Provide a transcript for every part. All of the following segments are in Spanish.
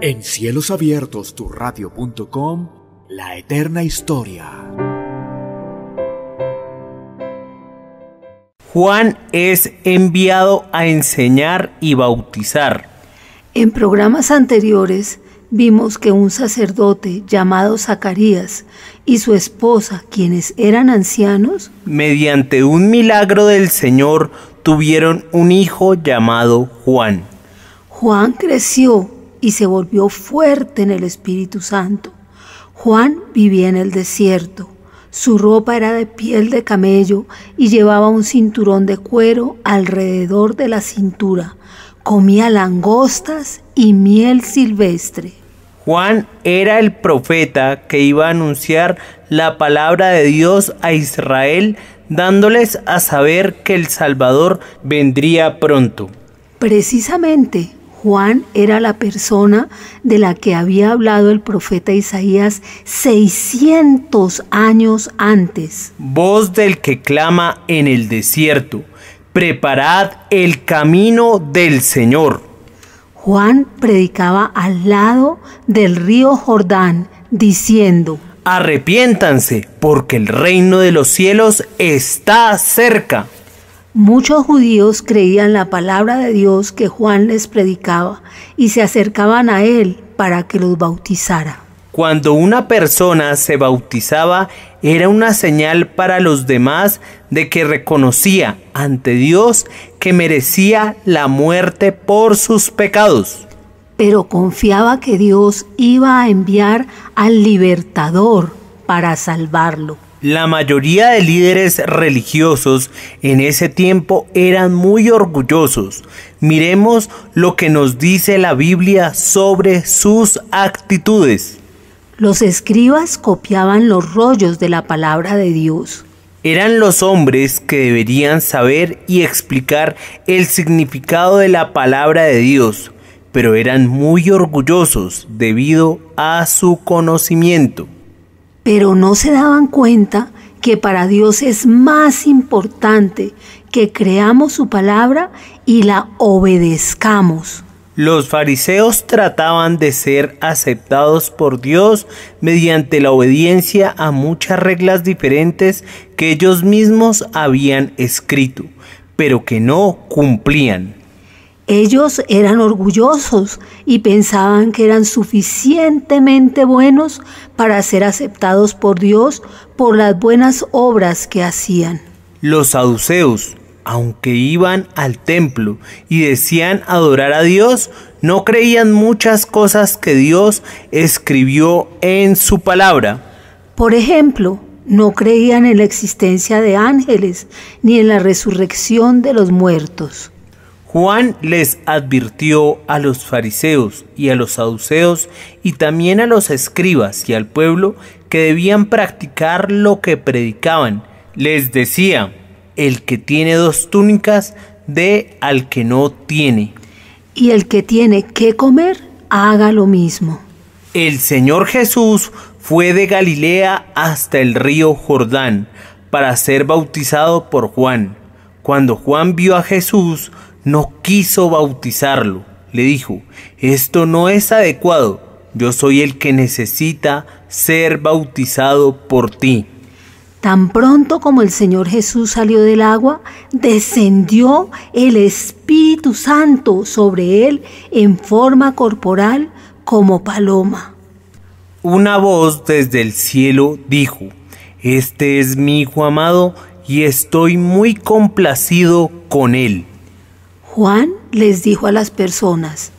En Cielos Abiertos, turradio.com, la eterna historia. Juan es enviado a enseñar y bautizar. En programas anteriores vimos que un sacerdote llamado Zacarías y su esposa, quienes eran ancianos, mediante un milagro del Señor, tuvieron un hijo llamado Juan. Juan creció y se volvió fuerte en el Espíritu Santo. Juan vivía en el desierto. Su ropa era de piel de camello y llevaba un cinturón de cuero alrededor de la cintura. Comía langostas y miel silvestre. Juan era el profeta que iba a anunciar la palabra de Dios a Israel, dándoles a saber que el Salvador vendría pronto. Precisamente, Juan era la persona de la que había hablado el profeta Isaías 600 años antes. Voz del que clama en el desierto, preparad el camino del Señor. Juan predicaba al lado del río Jordán, diciendo: arrepiéntanse, porque el reino de los cielos está cerca. Muchos judíos creían la palabra de Dios que Juan les predicaba y se acercaban a él para que los bautizara. Cuando una persona se bautizaba, era una señal para los demás de que reconocía ante Dios que merecía la muerte por sus pecados. Pero confiaba que Dios iba a enviar al libertador para salvarlo. La mayoría de líderes religiosos en ese tiempo eran muy orgullosos. Miremos lo que nos dice la Biblia sobre sus actitudes. Los escribas copiaban los rollos de la palabra de Dios. Eran los hombres que deberían saber y explicar el significado de la palabra de Dios, pero eran muy orgullosos debido a su conocimiento. Pero no se daban cuenta que para Dios es más importante que creamos su palabra y la obedezcamos. Los fariseos trataban de ser aceptados por Dios mediante la obediencia a muchas reglas diferentes que ellos mismos habían escrito, pero que no cumplían. Ellos eran orgullosos y pensaban que eran suficientemente buenos para ser aceptados por Dios por las buenas obras que hacían. Los saduceos, aunque iban al templo y decían adorar a Dios, no creían muchas cosas que Dios escribió en su palabra. Por ejemplo, no creían en la existencia de ángeles ni en la resurrección de los muertos. Juan les advirtió a los fariseos y a los saduceos y también a los escribas y al pueblo que debían practicar lo que predicaban. Les decía: el que tiene 2 túnicas, dé al que no tiene. Y el que tiene que comer, haga lo mismo. El Señor Jesús fue de Galilea hasta el río Jordán para ser bautizado por Juan. Cuando Juan vio a Jesús, no quiso bautizarlo. Le dijo: esto no es adecuado. Yo soy el que necesita ser bautizado por ti. Tan pronto como el Señor Jesús salió del agua, descendió el Espíritu Santo sobre él en forma corporal como paloma. Una voz desde el cielo dijo: este es mi Hijo amado y estoy muy complacido con él. Juan les dijo a las personas: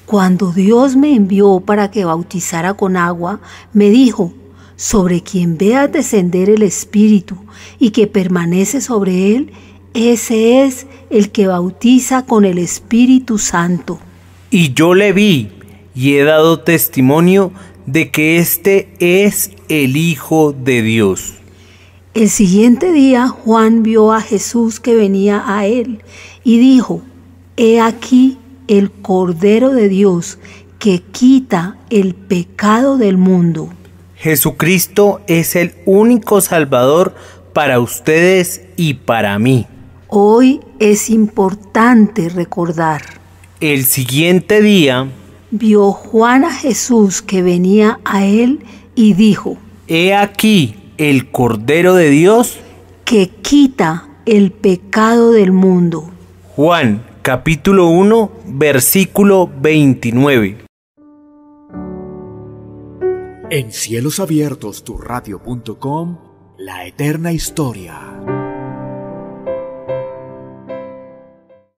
cuando Dios me envió para que bautizara con agua, me dijo: sobre quien veas descender el Espíritu y que permanece sobre él, ese es el que bautiza con el Espíritu Santo. Y yo le vi y he dado testimonio de que este es el Hijo de Dios. El siguiente día Juan vio a Jesús que venía a él y dijo: he aquí el Cordero de Dios que quita el pecado del mundo. Jesucristo es el único Salvador para ustedes y para mí. Hoy es importante recordar. El siguiente día, vio Juan a Jesús que venía a él y dijo: He aquí el Cordero de Dios que quita el pecado del mundo. Juan capítulo 1 versículo 29. En Cielos Abiertos, tu radio.com, la eterna historia.